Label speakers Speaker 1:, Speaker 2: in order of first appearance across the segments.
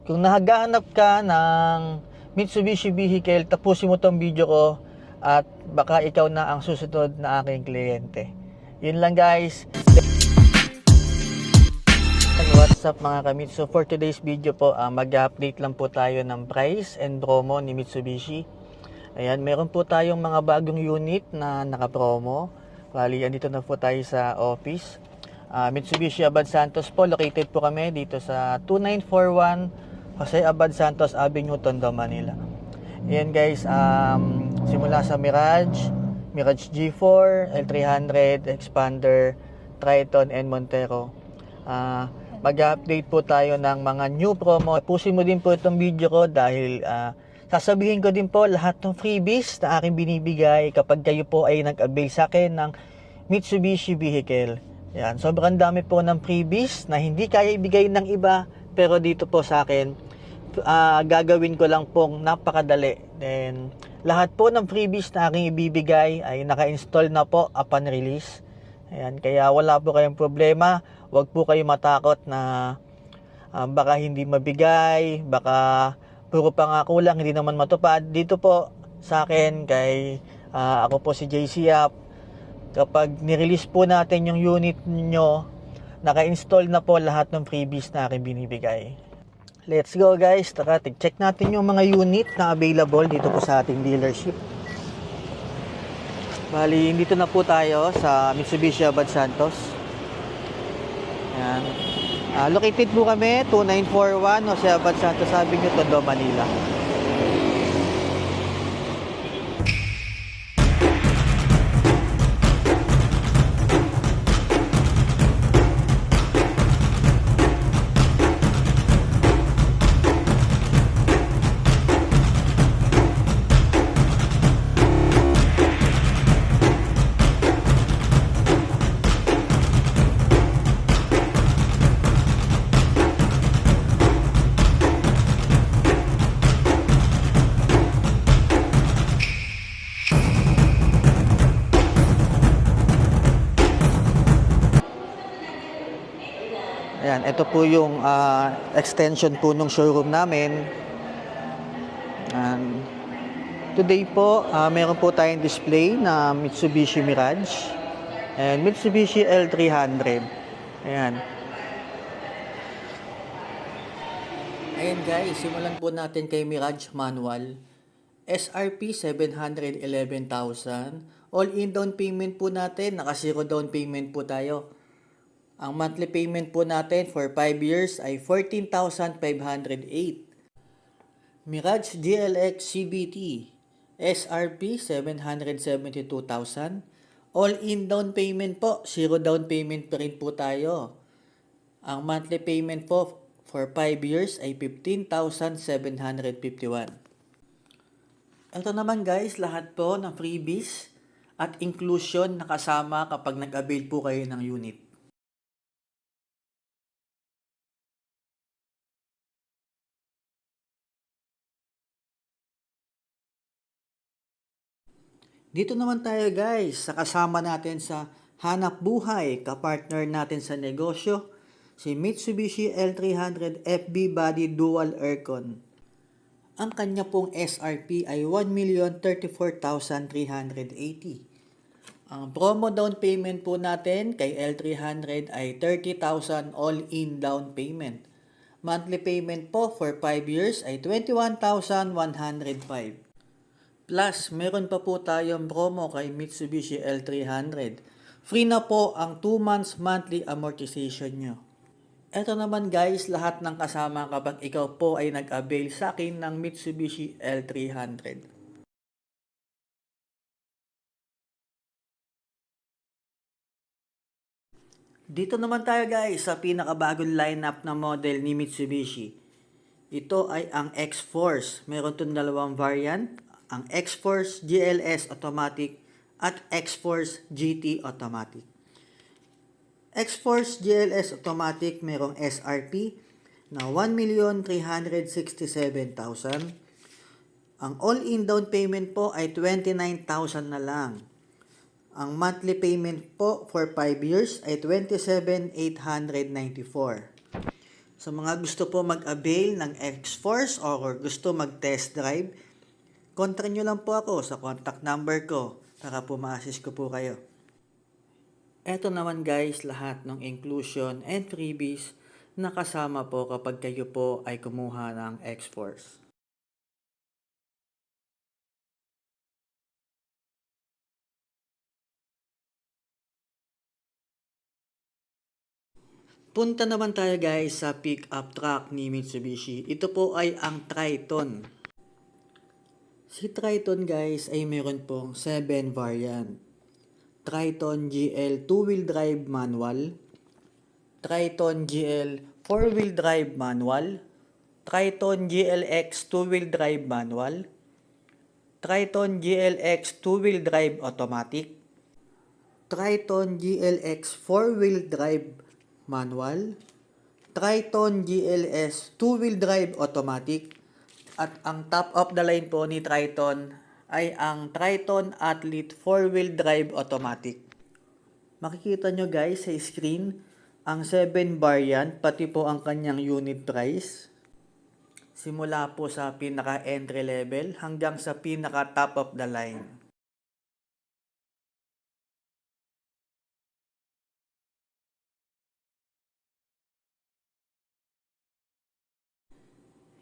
Speaker 1: Kung naghahanap ka ng Mitsubishi vehicle, tapusin mo tong video ko at baka ikaw na ang susunod na aking kliyente. Yun lang guys. What's up mga kamitsu? For today's video po, mag-update lang po tayo ng price and promo ni Mitsubishi. Ayan, meron po tayong mga bagong unit na naka-promo. Bali, andito na po tayo sa office. Mitsubishi Abad Santos po, located po kami dito sa 2941 Jose Abad Santos Avenue, Tondo, Manila. Ayan guys, simula sa Mirage G4, L300, Expander, Triton, and Montero. Mag-update po tayo ng mga new promo. Pusin mo din po itong video ko dahil sasabihin ko din po lahat ng freebies na aking binibigay kapag kayo po ay nag-avail sa akin ng Mitsubishi vehicle. Yan, sobrang dami po ng freebies na hindi kaya ibigay ng iba, pero dito po sa akin, gagawin ko lang pong napakadali. Then, lahat po ng freebies na aking ibibigay ay naka-install na po upon release. Ayan, kaya wala po kayong problema. Huwag po kayo matakot na baka hindi mabigay, baka puro pangako lang, hindi naman matupad. Dito po sa akin, ako po si JC Yap. Kapag nirelease po natin yung unit nyo, naka-install na po lahat ng freebies na aking binibigay. Let's go guys, tara, check natin yung mga unit na available dito po sa ating dealership. Bali, dito na po tayo sa Mitsubishi Abad Santos. Ayan. Located po kami, 2941 Jose Abad Santos Avenue, Tondo, Manila. Ayan, ito po yung extension po ng showroom namin. Today po, meron po tayong display na Mitsubishi Mirage and Mitsubishi L300. Ayan. Ayan guys, simulan po natin kay Mirage manual. SRP 711,000. All-in down payment po natin, naka-zero down payment po tayo. Ang monthly payment po natin for 5 years ay 14,508. Mirage GLX CVT, SRP 772,000. All-in down payment po, zero down payment pa rin po tayo. Ang monthly payment po for 5 years ay 15,751. Ito naman guys, lahat po ng freebies at inclusion nakasama kapag nag-avail po kayo ng unit. Dito naman tayo guys, sa kasama natin sa hanap buhay, kapartner natin sa negosyo, si Mitsubishi L300 FB Body Dual Aircon. Ang kanya pong SRP ay 1,034,380. Ang promo down payment po natin kay L300 ay 30,000 all-in down payment. Monthly payment po for 5 years ay 21,105. Plus, meron pa po tayong promo kay Mitsubishi L300. Free na po ang 2 months monthly amortization nyo. Ito naman guys, lahat ng kasama kapag ikaw po ay nag-avail sa akin ng Mitsubishi L300. Dito naman tayo guys sa pinakabagong lineup na model ni Mitsubishi. Ito ay ang X-Force. Meron itong dalawang variant. Ang X-Force GLS Automatic at X-Force GT Automatic. X-Force GLS Automatic merong SRP na 1,367,000. Ang all-in down payment po ay 29,000 na lang. Ang monthly payment po for 5 years ay 27,894. Sa mga gusto po mag-avail ng X-Force or gusto mag-test drive, kontakin nyo lang po ako sa contact number ko para po ma-assist ko po kayo. Eto naman guys, lahat ng inclusion and freebies na kasama po kapag kayo po ay kumuha ng X-Force. Punta naman tayo guys sa pick-up truck ni Mitsubishi. Ito po ay ang Triton. Si Triton guys ay meron pong 7 variant. Triton GL 2-wheel drive manual, Triton GL 4-wheel drive manual, Triton GLX 2-wheel drive manual, Triton GLX 2-wheel drive automatic, Triton GLX 4-wheel drive manual, Triton GLS 2-wheel drive automatic, at ang top of the line po ni Triton ay ang Triton Athlete 4-wheel drive automatic. Makikita nyo guys sa screen ang 7 variant pati po ang kanyang unit price. Simula po sa pinaka entry level hanggang sa pinaka top of the line.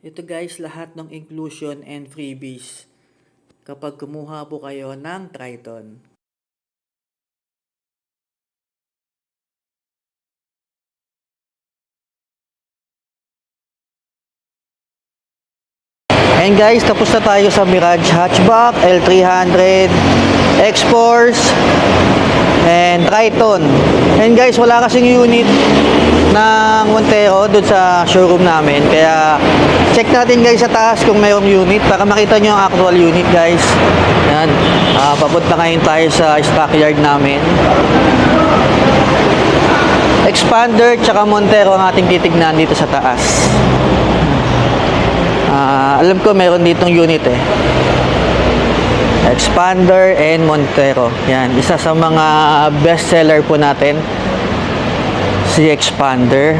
Speaker 1: Ito guys, lahat ng inclusion and freebies kapag kumuha po kayo ng Triton. And guys, tapos na tayo sa Mirage Hatchback, L300, X-Force, and Triton. And guys, wala kasing unit ng Montero doon sa showroom namin. Kaya check natin guys sa taas kung mayroong unit para makita nyo ang actual unit guys. Yan. Papunta ngayon tayo sa stockyard namin. Expander tsaka Montero ang ating titignan dito sa taas. Alam ko meron ditong unit eh. Expander and Montero. Yan, isa sa mga best seller po natin. Si Expander.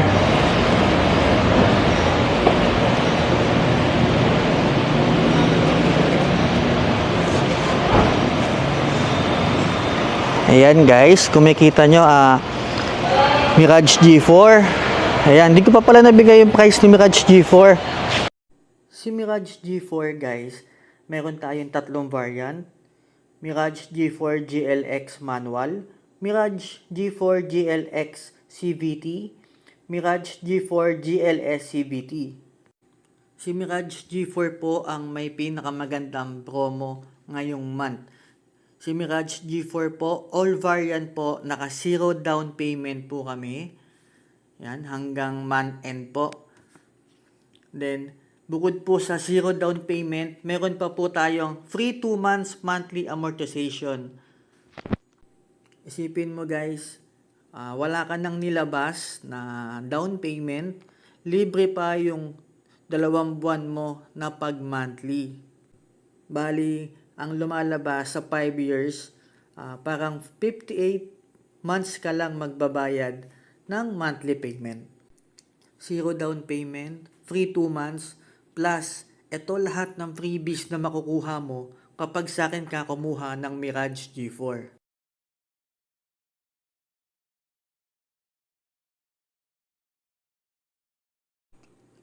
Speaker 1: Ayan guys, kung makita nyo, Mirage G4. Ayan, di ko pa pala nabigay yung price ni Mirage G4. Si Mirage G4 guys, meron tayong tatlong variant. Mirage G4 GLX manual, Mirage G4 GLX CVT, Mirage G4 GLS CVT. Si Mirage G4 po ang may pinakamagandang promo ngayong month. Si Mirage G4 po, all variant po, naka 0 down payment po kami. Yan, hanggang month end po. Then, bukod po sa 0 down payment, meron pa po tayong free 2 months monthly amortization. Isipin mo guys, wala ka nang nilabas na down payment, libre pa yung 2 buwan mo na pag monthly. Bali, ang lumalabas sa 5 years, parang 58 months ka lang magbabayad ng monthly payment. 0 down payment, free 2 months, plus, ito lahat ng freebies na makukuha mo kapag sa akin ka kumuha ng Mirage G4.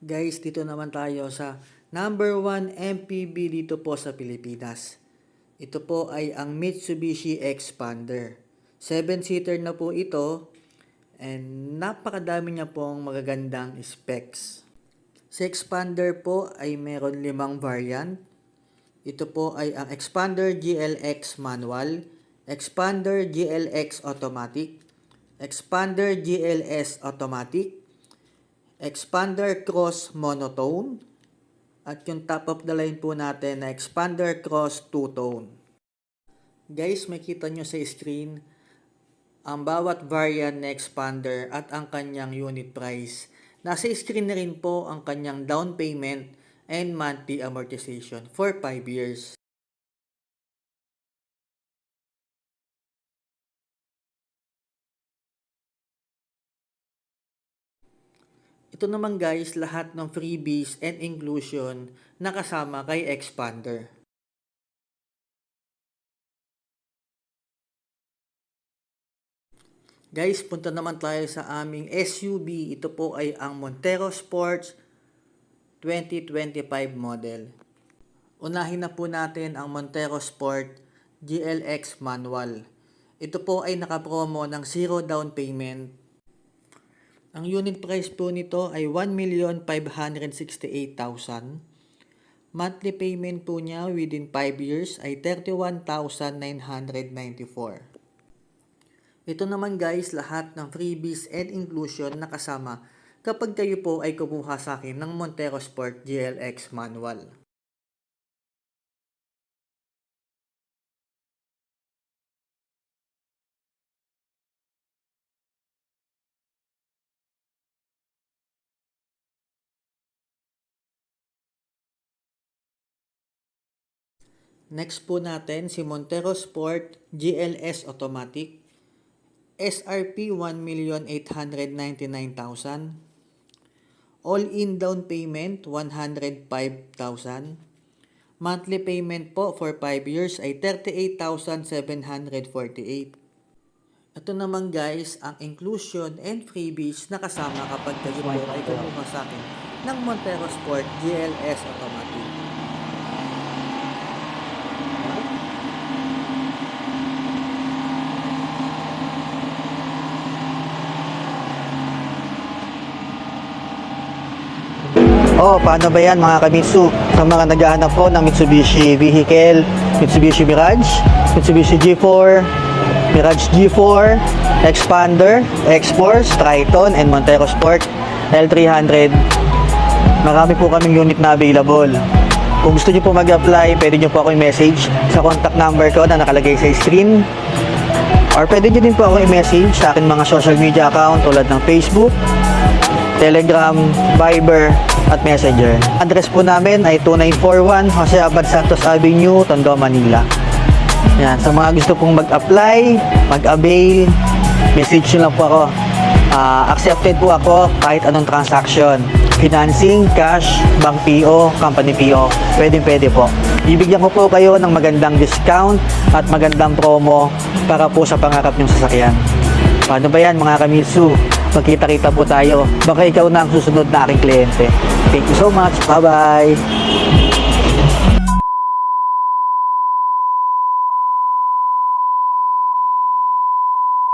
Speaker 1: Guys, dito naman tayo sa number 1 MPV dito po sa Pilipinas. Ito po ay ang Mitsubishi Expander. 7-seater na po ito and napakadami niya pong magagandang specs. Si Expander po ay meron 5 variant. Ito po ay ang Expander GLX manual, Expander GLX automatic, Expander GLS automatic, Expander Cross monotone, at yung top of the line po natin na Expander Cross two-tone. Guys, makita nyo sa screen ang bawat variant na Expander at ang kanyang unit price. Nasa screen na rin po ang kanyang down payment and monthly amortization for 5 years. Ito Ito naman guys, lahat ng freebies and inclusion na kasama kay Expander. Guys, punta naman tayo sa aming SUV. Ito po ay ang Montero Sports 2025 model. Unahin na po natin ang Montero Sport GLX manual. Ito po ay nakapromo ng 0 down payment. Ang unit price po nito ay 1,568,000. Monthly payment po niya within 5 years ay 31,994. Ito naman guys, lahat ng freebies and inclusion na kasama kapag kayo po ay kumuha sa akin ng Montero Sport GLX manual. Next po natin si Montero Sport GLS Automatic. SRP 1,899,000. All-in down payment 105,000. Monthly payment po for 5 years ay 38,748. Ito naman guys, ang inclusion and freebies na kasama kapag kayo po ay kumuha sa akin ng Montero Sport GLS Automatic. Paano ba yan mga Kamitsu? Sa mga naghahanap po ng Mitsubishi vehicle, Mitsubishi Mirage, Mitsubishi G4, Mirage G4, Expander, X-Force, Triton, and Montero Sport L300. Marami po kaming unit na available. Kung gusto nyo po mag-apply, pwede nyo po ako i-message sa contact number ko na nakalagay sa screen. Or pwede nyo din po ako i-message sa akin mga social media account tulad ng Facebook, Telegram, Viber, at Messenger. Address po namin ay 2941 Jose Abad Santos Avenue, Tondo, Manila. Yan, sa mga gusto pong mag-apply, mag-avail, message nyo lang po ako. Accepted po ako kahit anong transaction. Financing, cash, bank PO, company PO. Pwede po. Bibigyan ko po kayo ng magandang discount at magandang promo para po sa pangarap nyong sasakyan. Paano ba yan mga Kamitsu? Magkita-kita po tayo. Baka ikaw na ang susunod na aking kliyente. Thank you so much. Bye-bye.